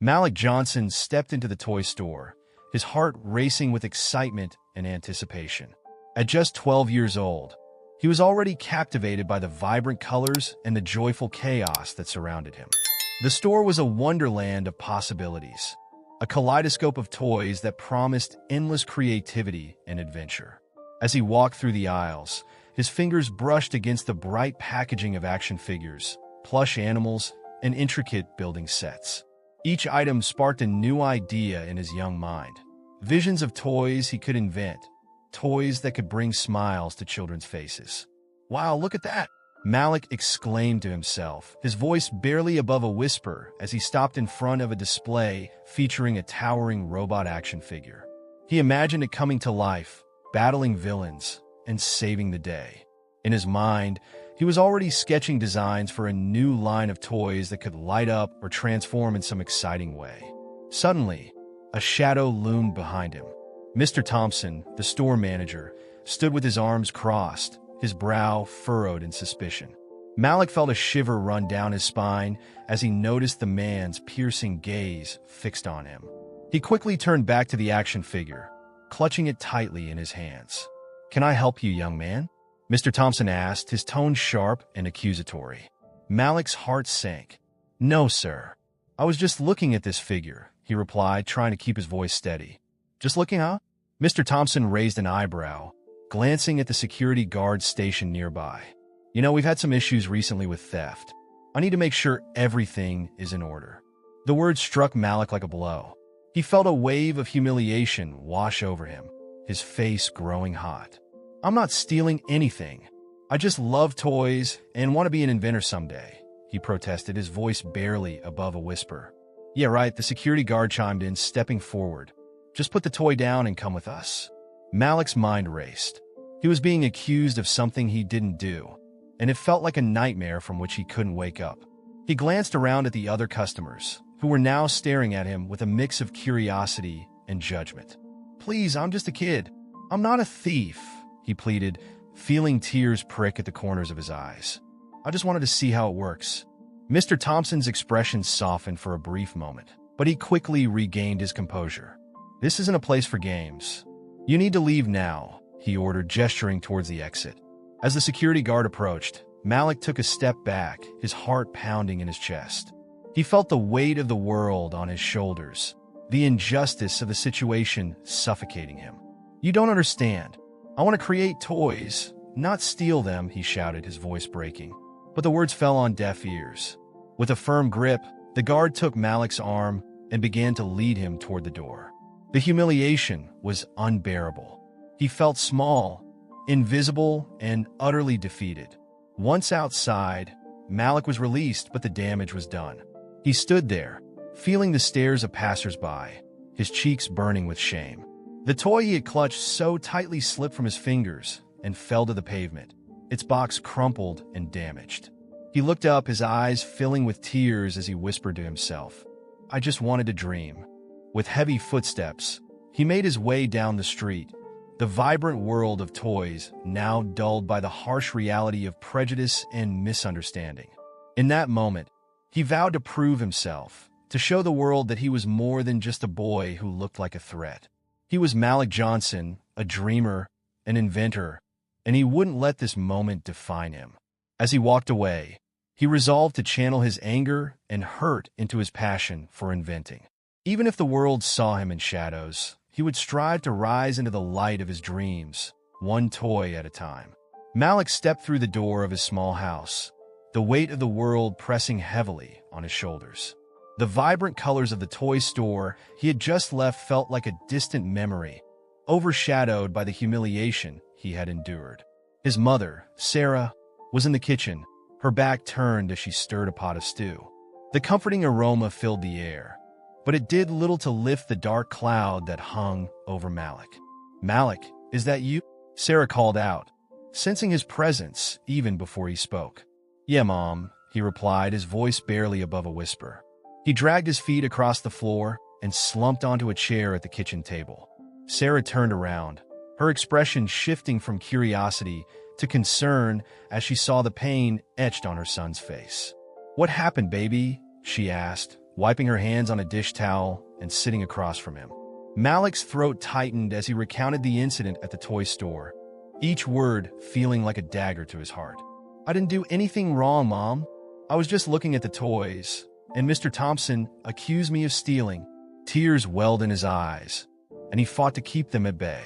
Malik Johnson stepped into the toy store, his heart racing with excitement and anticipation. At just 12 years old, he was already captivated by the vibrant colors and the joyful chaos that surrounded him. The store was a wonderland of possibilities, a kaleidoscope of toys that promised endless creativity and adventure. As he walked through the aisles, his fingers brushed against the bright packaging of action figures, plush animals, and intricate building sets. Each item sparked a new idea in his young mind. Visions of toys he could invent, toys that could bring smiles to children's faces. "Wow, look at that!" Malik exclaimed to himself, his voice barely above a whisper as he stopped in front of a display featuring a towering robot action figure. He imagined it coming to life, battling villains, and saving the day. In his mind, he was already sketching designs for a new line of toys that could light up or transform in some exciting way. Suddenly, a shadow loomed behind him. Mr. Thompson, the store manager, stood with his arms crossed, his brow furrowed in suspicion. Malik felt a shiver run down his spine as he noticed the man's piercing gaze fixed on him. He quickly turned back to the action figure, clutching it tightly in his hands. "Can I help you, young man?" Mr. Thompson asked, his tone sharp and accusatory. Malik's heart sank. "No, sir. I was just looking at this figure," he replied, trying to keep his voice steady. "Just looking, huh?" Mr. Thompson raised an eyebrow, glancing at the security guard stationed nearby. "You know, we've had some issues recently with theft. I need to make sure everything is in order." The words struck Malik like a blow. He felt a wave of humiliation wash over him, his face growing hot. "I'm not stealing anything. I just love toys and want to be an inventor someday," he protested, his voice barely above a whisper. "Yeah, right," the security guard chimed in, stepping forward. "Just put the toy down and come with us." Malik's mind raced. He was being accused of something he didn't do, and it felt like a nightmare from which he couldn't wake up. He glanced around at the other customers, who were now staring at him with a mix of curiosity and judgment. "Please, I'm just a kid. I'm not a thief," he pleaded, feeling tears prick at the corners of his eyes. "I just wanted to see how it works." Mr. Thompson's expression softened for a brief moment, but he quickly regained his composure. "This isn't a place for games. You need to leave now," he ordered, gesturing towards the exit. As the security guard approached, Malik took a step back, his heart pounding in his chest. He felt the weight of the world on his shoulders, the injustice of the situation suffocating him. "You don't understand. I want to create toys, not steal them," he shouted, his voice breaking. But the words fell on deaf ears. With a firm grip, the guard took Malik's arm and began to lead him toward the door. The humiliation was unbearable. He felt small, invisible, and utterly defeated. Once outside, Malik was released, but the damage was done. He stood there, feeling the stares of passers-by, his cheeks burning with shame. The toy he had clutched so tightly slipped from his fingers and fell to the pavement, its box crumpled and damaged. He looked up, his eyes filling with tears as he whispered to himself, "I just wanted to dream." With heavy footsteps, he made his way down the street, the vibrant world of toys now dulled by the harsh reality of prejudice and misunderstanding. In that moment, he vowed to prove himself, to show the world that he was more than just a boy who looked like a threat. He was Malik Johnson, a dreamer, an inventor, and he wouldn't let this moment define him. As he walked away, he resolved to channel his anger and hurt into his passion for inventing. Even if the world saw him in shadows, he would strive to rise into the light of his dreams, one toy at a time. Malik stepped through the door of his small house, the weight of the world pressing heavily on his shoulders. The vibrant colors of the toy store he had just left felt like a distant memory, overshadowed by the humiliation he had endured. His mother, Sarah, was in the kitchen, her back turned as she stirred a pot of stew. The comforting aroma filled the air, but it did little to lift the dark cloud that hung over Malik. "Malik, is that you?" Sarah called out, sensing his presence even before he spoke. "Yeah, Mom," he replied, his voice barely above a whisper. He dragged his feet across the floor and slumped onto a chair at the kitchen table. Sarah turned around, her expression shifting from curiosity to concern as she saw the pain etched on her son's face. "What happened, baby?" she asked, wiping her hands on a dish towel and sitting across from him. Malik's throat tightened as he recounted the incident at the toy store, each word feeling like a dagger to his heart. "I didn't do anything wrong, Mom. I was just looking at the toys, and Mr. Thompson accused me of stealing." Tears welled in his eyes, and he fought to keep them at bay.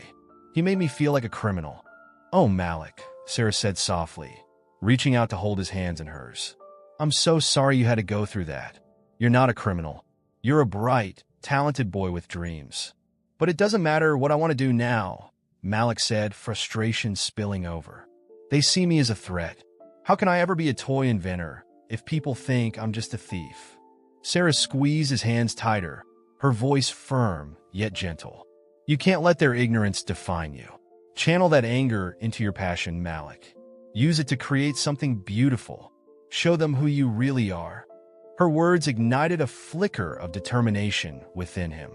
"He made me feel like a criminal." "Oh, Malik," Sarah said softly, reaching out to hold his hands in hers. "I'm so sorry you had to go through that. You're not a criminal. You're a bright, talented boy with dreams." "But it doesn't matter what I want to do now," Malik said, frustration spilling over. "They see me as a threat. How can I ever be a toy inventor if people think I'm just a thief?" Sarah squeezed his hands tighter, her voice firm yet gentle. "You can't let their ignorance define you. Channel that anger into your passion, Malik. Use it to create something beautiful. Show them who you really are." Her words ignited a flicker of determination within him.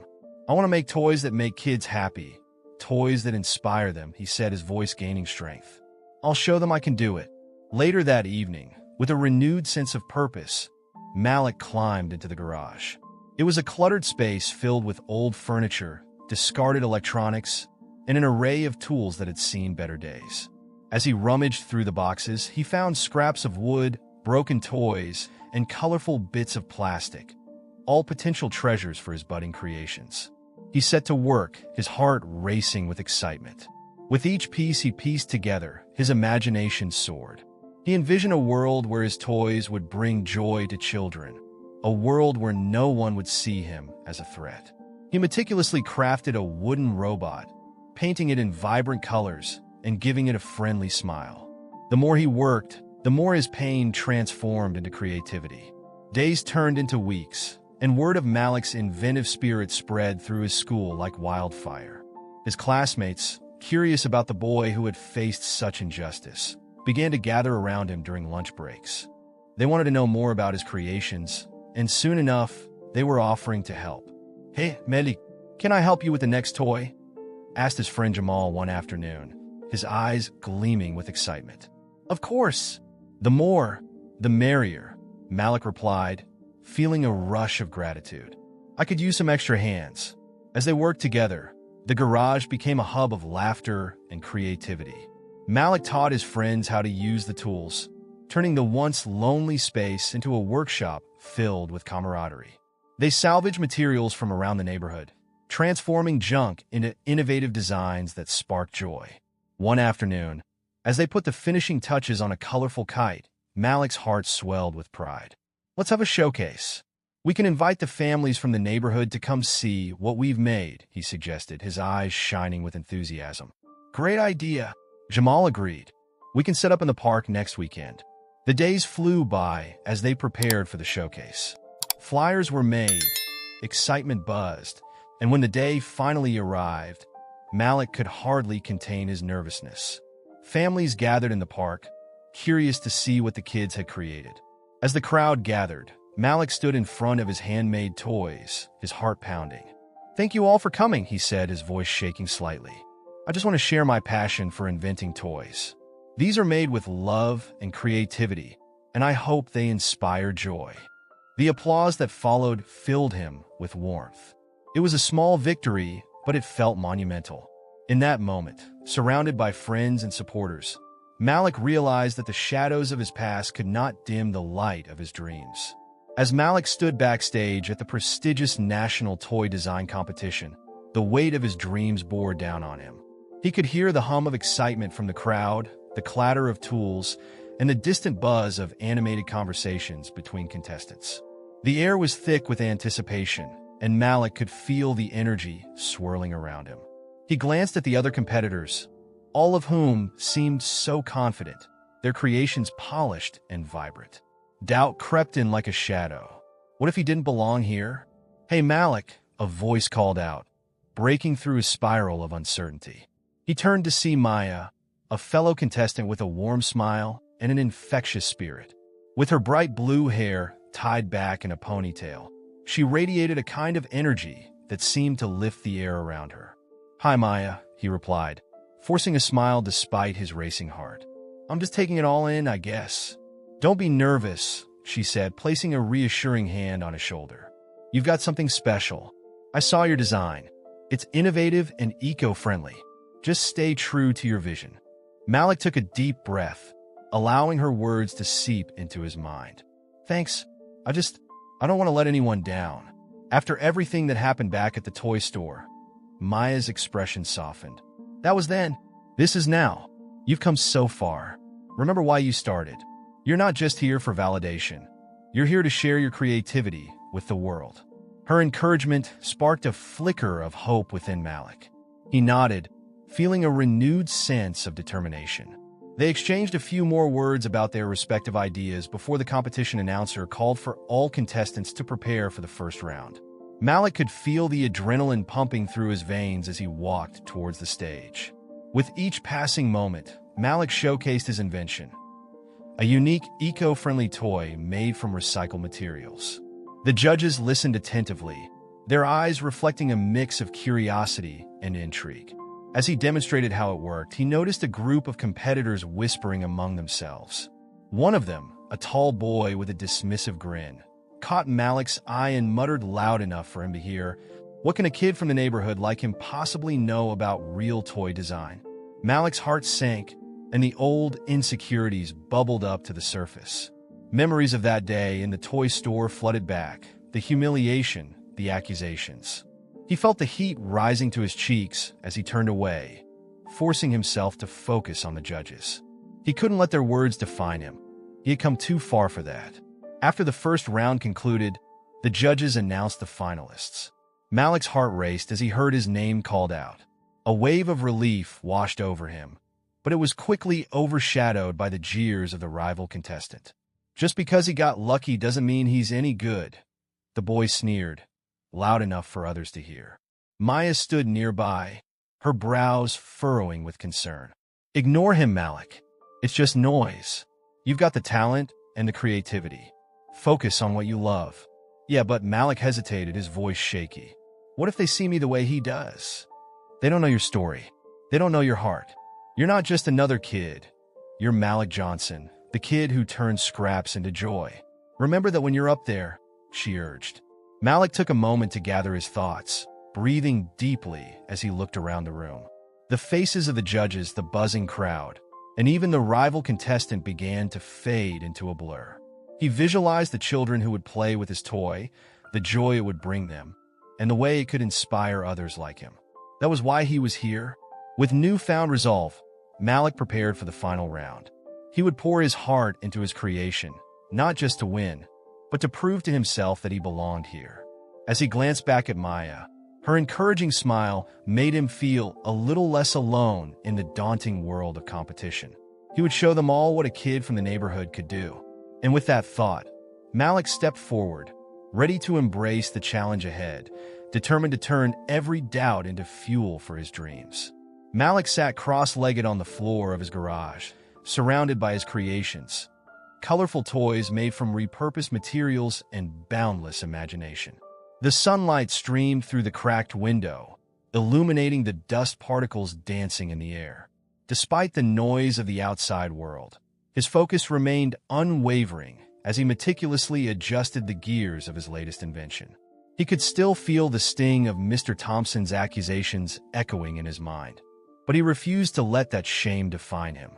"I want to make toys that make kids happy, toys that inspire them," he said, his voice gaining strength. "I'll show them I can do it." Later that evening, with a renewed sense of purpose, Malik climbed into the garage. It was a cluttered space filled with old furniture, discarded electronics, and an array of tools that had seen better days. As he rummaged through the boxes, he found scraps of wood, broken toys, and colorful bits of plastic, all potential treasures for his budding creations. He set to work, his heart racing with excitement. With each piece he pieced together, his imagination soared. He envisioned a world where his toys would bring joy to children, a world where no one would see him as a threat. He meticulously crafted a wooden robot, painting it in vibrant colors and giving it a friendly smile. The more he worked, the more his pain transformed into creativity. Days turned into weeks, and word of Malik's inventive spirit spread through his school like wildfire. His classmates, curious about the boy who had faced such injustice, began to gather around him during lunch breaks. They wanted to know more about his creations, and soon enough, they were offering to help. "Hey, Malik, can I help you with the next toy?" asked his friend Jamal one afternoon, his eyes gleaming with excitement. "Of course. The more, the merrier," Malik replied, feeling a rush of gratitude. "I could use some extra hands." As they worked together, the garage became a hub of laughter and creativity. Malik taught his friends how to use the tools, turning the once lonely space into a workshop filled with camaraderie. They salvaged materials from around the neighborhood, transforming junk into innovative designs that sparked joy. One afternoon, as they put the finishing touches on a colorful kite, Malik's heart swelled with pride. "Let's have a showcase. We can invite the families from the neighborhood to come see what we've made," he suggested, his eyes shining with enthusiasm. "Great idea," Jamal agreed. "We can set up in the park next weekend." The days flew by as they prepared for the showcase. Flyers were made, excitement buzzed, and when the day finally arrived, Malik could hardly contain his nervousness. Families gathered in the park, curious to see what the kids had created. As the crowd gathered, Malik stood in front of his handmade toys, his heart pounding. "Thank you all for coming," he said, his voice shaking slightly. "I just want to share my passion for inventing toys. These are made with love and creativity, and I hope they inspire joy." The applause that followed filled him with warmth. It was a small victory, but it felt monumental. In that moment, surrounded by friends and supporters, Malik realized that the shadows of his past could not dim the light of his dreams. As Malik stood backstage at the prestigious National Toy Design Competition, the weight of his dreams bore down on him. He could hear the hum of excitement from the crowd, the clatter of tools, and the distant buzz of animated conversations between contestants. The air was thick with anticipation, and Malik could feel the energy swirling around him. He glanced at the other competitors, all of whom seemed so confident, their creations polished and vibrant. Doubt crept in like a shadow. What if he didn't belong here? "Hey, Malik," a voice called out, breaking through a spiral of uncertainty. He turned to see Maya, a fellow contestant with a warm smile and an infectious spirit. With her bright blue hair tied back in a ponytail, she radiated a kind of energy that seemed to lift the air around her. "Hi, Maya," he replied, forcing a smile despite his racing heart. "I'm just taking it all in, I guess." "Don't be nervous," she said, placing a reassuring hand on his shoulder. You've got something special. I saw your design. It's innovative and eco-friendly. Just stay true to your vision." Malik took a deep breath, allowing her words to seep into his mind. "Thanks. I don't want to let anyone down." After everything that happened back at the toy store, Maya's expression softened. "That was then. This is now. You've come so far. Remember why you started. You're not just here for validation. You're here to share your creativity with the world." Her encouragement sparked a flicker of hope within Malik. He nodded, feeling a renewed sense of determination. They exchanged a few more words about their respective ideas before the competition announcer called for all contestants to prepare for the first round. Malik could feel the adrenaline pumping through his veins as he walked towards the stage. With each passing moment, Malik showcased his invention, a unique, eco-friendly toy made from recycled materials. The judges listened attentively, their eyes reflecting a mix of curiosity and intrigue. As he demonstrated how it worked, he noticed a group of competitors whispering among themselves. One of them, a tall boy with a dismissive grin, caught Malik's eye and muttered loud enough for him to hear, "What can a kid from the neighborhood like him possibly know about real toy design?" Malik's heart sank, and the old insecurities bubbled up to the surface. Memories of that day in the toy store flooded back, the humiliation, the accusations. He felt the heat rising to his cheeks as he turned away, forcing himself to focus on the judges. He couldn't let their words define him. He had come too far for that. After the first round concluded, the judges announced the finalists. Malik's heart raced as he heard his name called out. A wave of relief washed over him, but it was quickly overshadowed by the jeers of the rival contestant. "Just because he got lucky doesn't mean he's any good," the boy sneered, loud enough for others to hear. Maya stood nearby, her brows furrowing with concern. "Ignore him, Malik. It's just noise. You've got the talent and the creativity. Focus on what you love." "Yeah, but," Malik hesitated, his voice shaky. "What if they see me the way he does? They don't know your story. They don't know your heart. You're not just another kid. You're Malik Johnson, the kid who turned scraps into joy. Remember that when you're up there," she urged. Malik took a moment to gather his thoughts, breathing deeply as he looked around the room. The faces of the judges, the buzzing crowd, and even the rival contestant began to fade into a blur. He visualized the children who would play with his toy, the joy it would bring them, and the way it could inspire others like him. That was why he was here. With newfound resolve, Malik prepared for the final round. He would pour his heart into his creation, not just to win, but to prove to himself that he belonged here. As he glanced back at Maya, her encouraging smile made him feel a little less alone in the daunting world of competition. He would show them all what a kid from the neighborhood could do. And with that thought, Malik stepped forward, ready to embrace the challenge ahead, determined to turn every doubt into fuel for his dreams. Malik sat cross-legged on the floor of his garage, surrounded by his creations, colorful toys made from repurposed materials and boundless imagination. The sunlight streamed through the cracked window, illuminating the dust particles dancing in the air. Despite the noise of the outside world, his focus remained unwavering as he meticulously adjusted the gears of his latest invention. He could still feel the sting of Mr. Thompson's accusations echoing in his mind, but he refused to let that shame define him.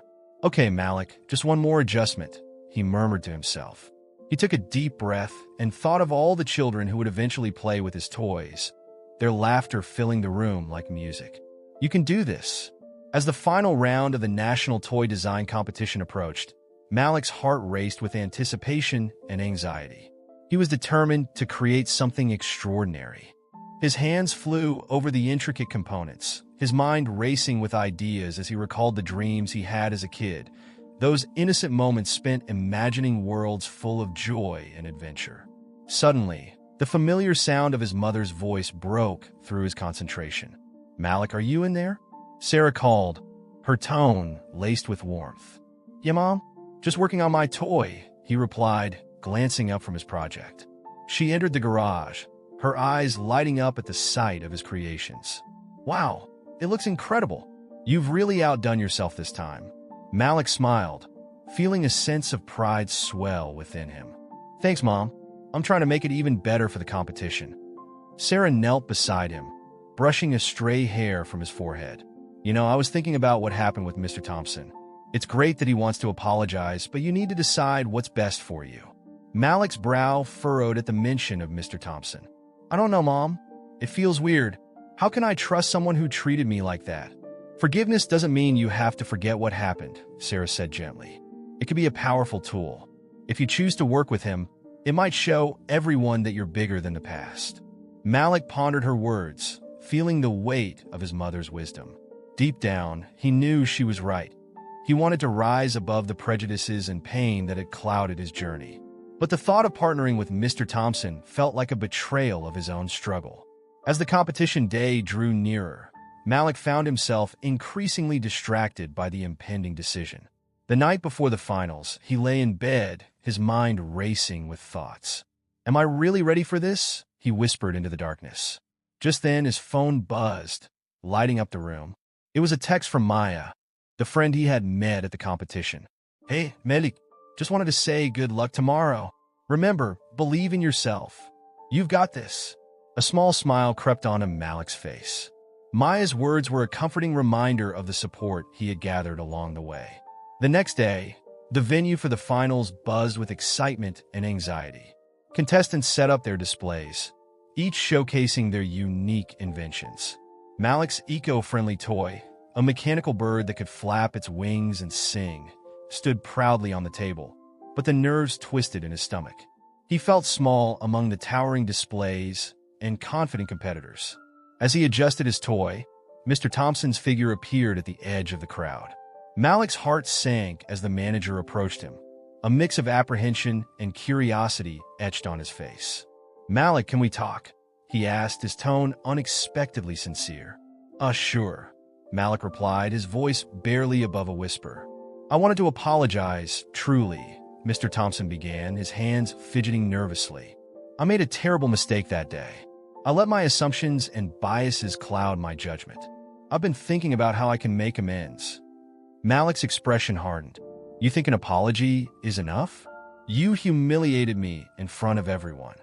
"Okay, Malik, just one more adjustment," he murmured to himself. He took a deep breath and thought of all the children who would eventually play with his toys, their laughter filling the room like music. "You can do this." As the final round of the National Toy Design Competition approached, Malik's heart raced with anticipation and anxiety. He was determined to create something extraordinary. His hands flew over the intricate components, his mind racing with ideas as he recalled the dreams he had as a kid, those innocent moments spent imagining worlds full of joy and adventure. Suddenly, the familiar sound of his mother's voice broke through his concentration. "Malik, are you in there?" Sarah called, her tone laced with warmth. "Yeah, Mom? Just working on my toy," he replied, glancing up from his project. She entered the garage, her eyes lighting up at the sight of his creations. "Wow, it looks incredible. You've really outdone yourself this time." Malik smiled, feeling a sense of pride swell within him. "Thanks, Mom. I'm trying to make it even better for the competition. Sarah knelt beside him, brushing a stray hair from his forehead. I was thinking about what happened with Mr. Thompson. It's great that he wants to apologize, but you need to decide what's best for you. Malik's brow furrowed at the mention of Mr. Thompson. I don't know, Mom. It feels weird. How can I trust someone who treated me like that? Forgiveness doesn't mean you have to forget what happened, Sarah said gently. It can be a powerful tool. If you choose to work with him, it might show everyone that you're bigger than the past. Malik pondered her words, feeling the weight of his mother's wisdom. Deep down, he knew she was right. He wanted to rise above the prejudices and pain that had clouded his journey. But the thought of partnering with Mr. Thompson felt like a betrayal of his own struggle. As the competition day drew nearer, Malik found himself increasingly distracted by the impending decision. The night before the finals, he lay in bed, his mind racing with thoughts. Am I really ready for this? He whispered into the darkness. Just then, his phone buzzed, lighting up the room. It was a text from Maya, the friend he had met at the competition. Hey, Malik, just wanted to say good luck tomorrow. Remember, believe in yourself. You've got this. A small smile crept onto Malik's face. Maya's words were a comforting reminder of the support he had gathered along the way. The next day, the venue for the finals buzzed with excitement and anxiety. Contestants set up their displays, each showcasing their unique inventions. Malik's eco-friendly toy, a mechanical bird that could flap its wings and sing, stood proudly on the table, but the nerves twisted in his stomach. He felt small among the towering displays and confident competitors. As he adjusted his toy, Mr. Thompson's figure appeared at the edge of the crowd. Malik's heart sank as the manager approached him. A mix of apprehension and curiosity etched on his face. Malik, can we talk? He asked, his tone unexpectedly sincere. Sure, Malik replied, his voice barely above a whisper. I wanted to apologize, truly, Mr. Thompson began, his hands fidgeting nervously. I made a terrible mistake that day. I let my assumptions and biases cloud my judgment. I've been thinking about how I can make amends. Malik's expression hardened. You think an apology is enough? You humiliated me in front of everyone.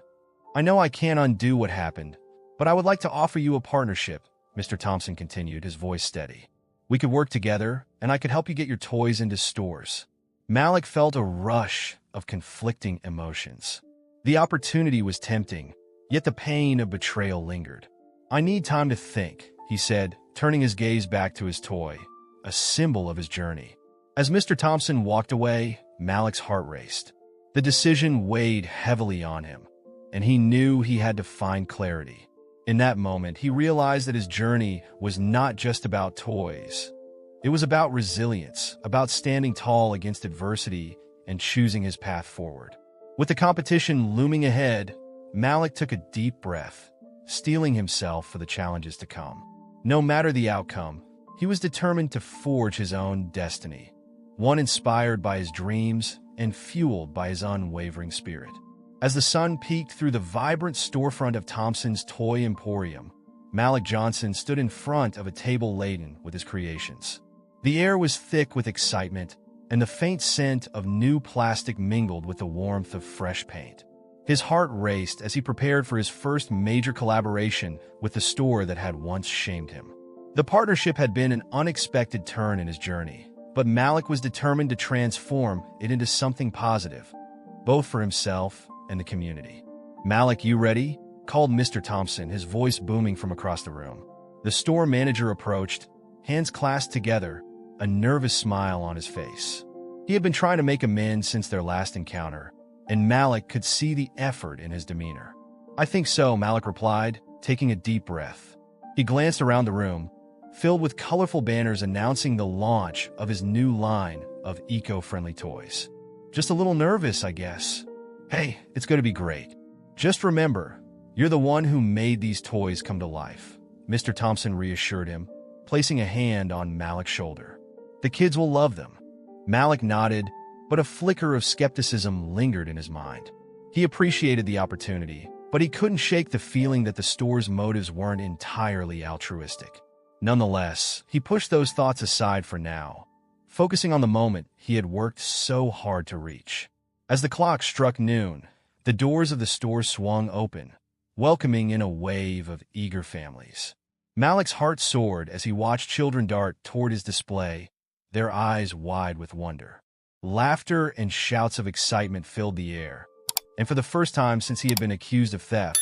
I know I can't undo what happened, but I would like to offer you a partnership, Mr. Thompson continued, his voice steady. We could work together, and I could help you get your toys into stores. Malik felt a rush of conflicting emotions. The opportunity was tempting, yet the pain of betrayal lingered. I need time to think, he said, turning his gaze back to his toy, a symbol of his journey. As Mr. Thompson walked away, Malik's heart raced. The decision weighed heavily on him, and he knew he had to find clarity. In that moment, he realized that his journey was not just about toys. It was about resilience, about standing tall against adversity and choosing his path forward. With the competition looming ahead, Malik took a deep breath, steeling himself for the challenges to come. No matter the outcome, he was determined to forge his own destiny, one inspired by his dreams and fueled by his unwavering spirit. As the sun peeked through the vibrant storefront of Thompson's Toy Emporium, Malik Johnson stood in front of a table laden with his creations. The air was thick with excitement, and the faint scent of new plastic mingled with the warmth of fresh paint. His heart raced as he prepared for his first major collaboration with the store that had once shamed him. The partnership had been an unexpected turn in his journey, but Malik was determined to transform it into something positive, both for himself and the community. Malik, you ready? Called Mr. Thompson, his voice booming from across the room. The store manager approached, hands clasped together, a nervous smile on his face. He had been trying to make amends since their last encounter, and Malik could see the effort in his demeanor. I think so, Malik replied, taking a deep breath. He glanced around the room, filled with colorful banners announcing the launch of his new line of eco-friendly toys. Just a little nervous, I guess. Hey, it's going to be great. Just remember, you're the one who made these toys come to life, Mr. Thompson reassured him, placing a hand on Malik's shoulder. The kids will love them. Malik nodded, but a flicker of skepticism lingered in his mind. He appreciated the opportunity, but he couldn't shake the feeling that the store's motives weren't entirely altruistic. Nonetheless, he pushed those thoughts aside for now, focusing on the moment he had worked so hard to reach. As the clock struck noon, The doors of the store swung open, welcoming in a wave of eager families. Malik's heart soared as he watched children dart toward his display, their eyes wide with wonder. Laughter and shouts of excitement filled the air, and for the first time since he had been accused of theft,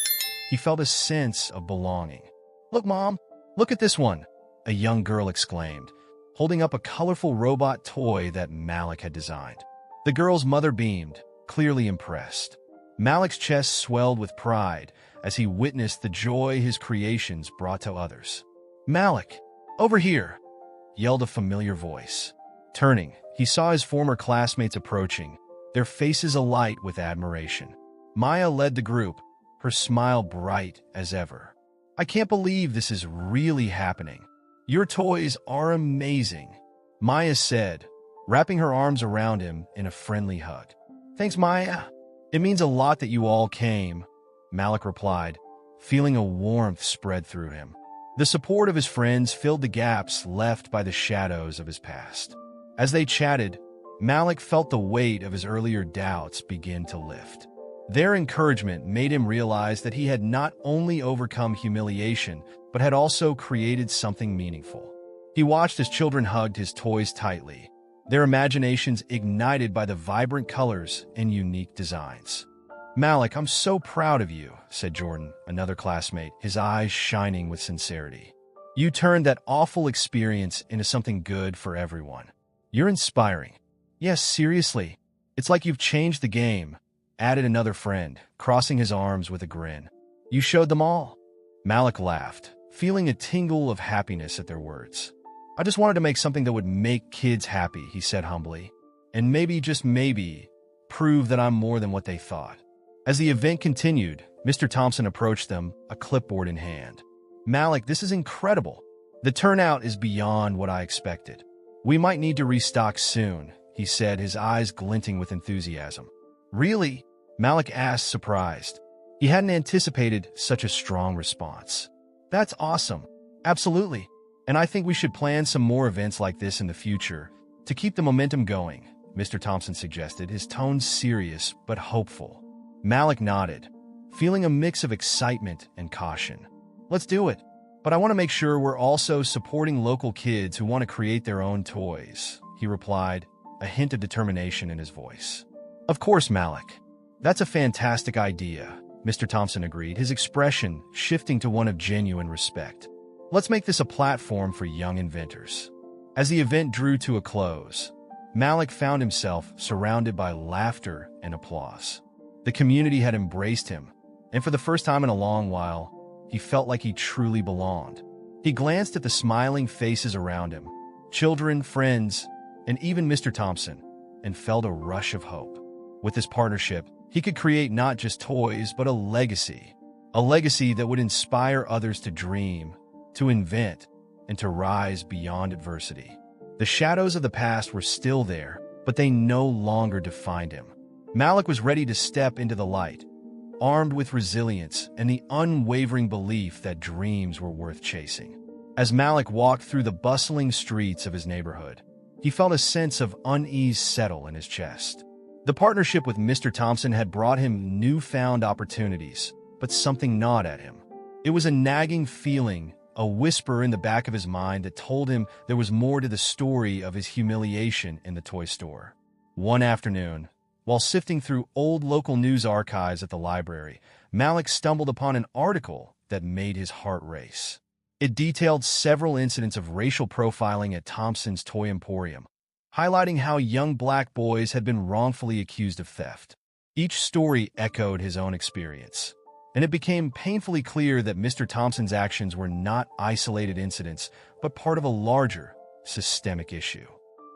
he felt a sense of belonging. "Look, Mom! Look at this one!" a young girl exclaimed, holding up a colorful robot toy that Malik had designed. The girl's mother beamed, clearly impressed. Malik's chest swelled with pride as he witnessed the joy his creations brought to others. "Malik, over here!" yelled a familiar voice. Turning, he saw his former classmates approaching, their faces alight with admiration. Maya led the group, her smile bright as ever. "I can't believe this is really happening. Your toys are amazing," Maya said, wrapping her arms around him in a friendly hug. "Thanks, Maya. It means a lot that you all came," Malik replied, feeling a warmth spread through him. The support of his friends filled the gaps left by the shadows of his past. As they chatted, Malik felt the weight of his earlier doubts begin to lift. Their encouragement made him realize that he had not only overcome humiliation, but had also created something meaningful. He watched as children hugged his toys tightly, their imaginations ignited by the vibrant colors and unique designs. "Malik, I'm so proud of you," said Jordan, another classmate, his eyes shining with sincerity. "You turned that awful experience into something good for everyone. You're inspiring." "Yes, seriously. It's like you've changed the game," added another friend, crossing his arms with a grin. "You showed them all." Malik laughed, feeling a tingle of happiness at their words. "I just wanted to make something that would make kids happy," he said humbly. "And maybe, just maybe, prove that I'm more than what they thought." As the event continued, Mr. Thompson approached them, a clipboard in hand. "Malik, this is incredible. The turnout is beyond what I expected. We might need to restock soon," he said, his eyes glinting with enthusiasm. "Really?" Malik asked, surprised. He hadn't anticipated such a strong response. "That's awesome. Absolutely. And I think we should plan some more events like this in the future to keep the momentum going," Mr. Thompson suggested, his tone serious but hopeful. Malik nodded, feeling a mix of excitement and caution. "Let's do it. But I want to make sure we're also supporting local kids who want to create their own toys," he replied, a hint of determination in his voice. "Of course, Malik. That's a fantastic idea," Mr. Thompson agreed, his expression shifting to one of genuine respect. "Let's make this a platform for young inventors." As the event drew to a close, Malik found himself surrounded by laughter and applause. The community had embraced him, and for the first time in a long while, he felt like he truly belonged. He glanced at the smiling faces around him, children, friends, and even Mr. Thompson, and felt a rush of hope. With this partnership, he could create not just toys, but a legacy that would inspire others to dream, to invent, and to rise beyond adversity. The shadows of the past were still there, but they no longer defined him. Malik was ready to step into the light, armed with resilience and the unwavering belief that dreams were worth chasing. As Malik walked through the bustling streets of his neighborhood, he felt a sense of unease settle in his chest. The partnership with Mr. Thompson had brought him newfound opportunities, but something gnawed at him. It was a nagging feeling, a whisper in the back of his mind that told him there was more to the story of his humiliation in the toy store. One afternoon, while sifting through old local news archives at the library, Malik stumbled upon an article that made his heart race. It detailed several incidents of racial profiling at Thompson's Toy Emporium, highlighting how young black boys had been wrongfully accused of theft. Each story echoed his own experience, and it became painfully clear that Mr. Thompson's actions were not isolated incidents, but part of a larger, systemic issue.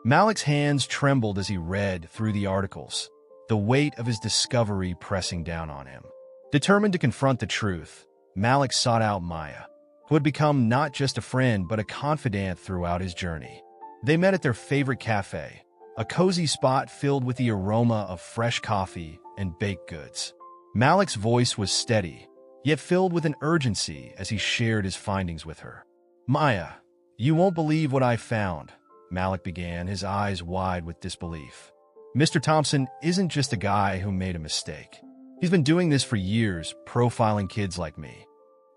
Malik's hands trembled as he read through the articles, the weight of his discovery pressing down on him. Determined to confront the truth, Malik sought out Maya, who had become not just a friend but a confidant throughout his journey. They met at their favorite cafe, a cozy spot filled with the aroma of fresh coffee and baked goods. Malik's voice was steady, yet filled with an urgency as he shared his findings with her. "Maya, you won't believe what I found," Malik began, his eyes wide with disbelief. "Mr. Thompson isn't just a guy who made a mistake. He's been doing this for years, profiling kids like me.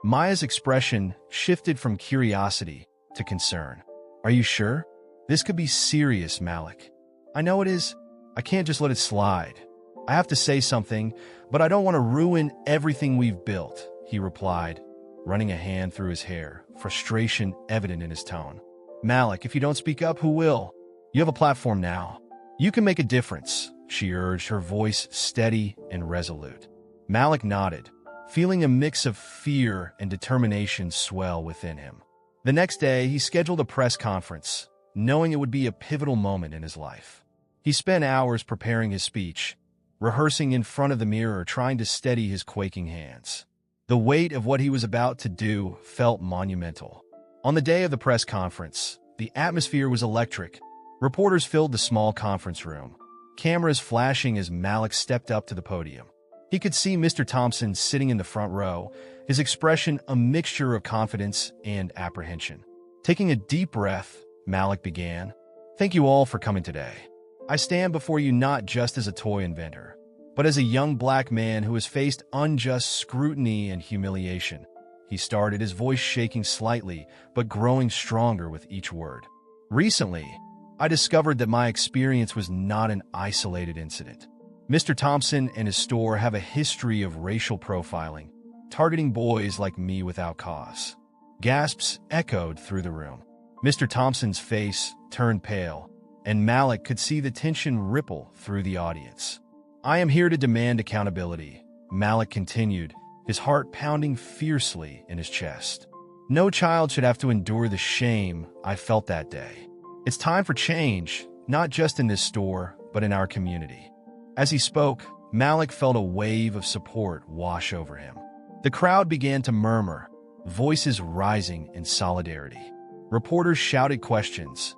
Maya's expression shifted from curiosity to concern. Are you sure? This could be serious, Malik. I know it is. I can't just let it slide. I have to say something, but I don't want to ruin everything we've built, he replied, running a hand through his hair, frustration evident in his tone. Malik, if you don't speak up, who will? You have a platform now. You can make a difference, she urged, her voice steady and resolute. Malik nodded, feeling a mix of fear and determination swell within him. The next day, he scheduled a press conference, knowing it would be a pivotal moment in his life. He spent hours preparing his speech, rehearsing in front of the mirror, trying to steady his quaking hands. The weight of what he was about to do felt monumental. On the day of the press conference, the atmosphere was electric. Reporters filled the small conference room, cameras flashing as Malik stepped up to the podium. He could see Mr. Thompson sitting in the front row, his expression a mixture of confidence and apprehension. Taking a deep breath, Malik began, "Thank you all for coming today. I stand before you not just as a toy inventor, but as a young black man who has faced unjust scrutiny and humiliation." He started, his voice shaking slightly, but growing stronger with each word. "Recently, I discovered that my experience was not an isolated incident. Mr. Thompson and his store have a history of racial profiling, targeting boys like me without cause." Gasps echoed through the room. Mr. Thompson's face turned pale, and Malik could see the tension ripple through the audience. "I am here to demand accountability," Malik continued, his heart pounding fiercely in his chest. "No child should have to endure the shame I felt that day. It's time for change, not just in this store, but in our community." As he spoke, Malik felt a wave of support wash over him. The crowd began to murmur, voices rising in solidarity. Reporters shouted questions,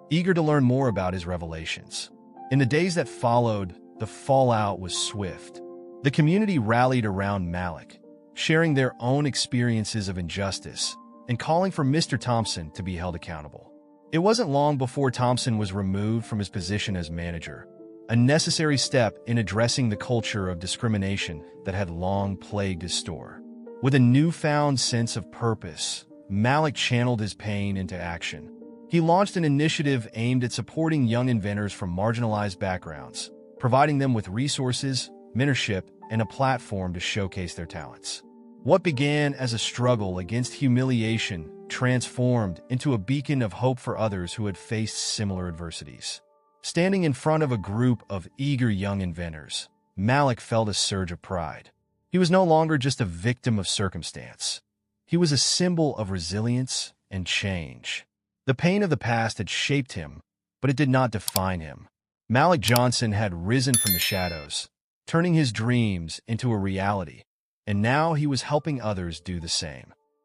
eager to learn more about his revelations. In the days that followed, the fallout was swift. The community rallied around Malik, sharing their own experiences of injustice and calling for Mr. Thompson to be held accountable. It wasn't long before Thompson was removed from his position as manager, a necessary step in addressing the culture of discrimination that had long plagued his store. With a newfound sense of purpose, Malik channeled his pain into action. He launched an initiative aimed at supporting young inventors from marginalized backgrounds, providing them with resources, mentorship, and a platform to showcase their talents. What began as a struggle against humiliation transformed into a beacon of hope for others who had faced similar adversities. Standing in front of a group of eager young inventors, Malik felt a surge of pride. He was no longer just a victim of circumstance. He was a symbol of resilience and change. The pain of the past had shaped him, but it did not define him. Malik Johnson had risen from the shadows, turning his dreams into a reality, and now he was helping others do the same.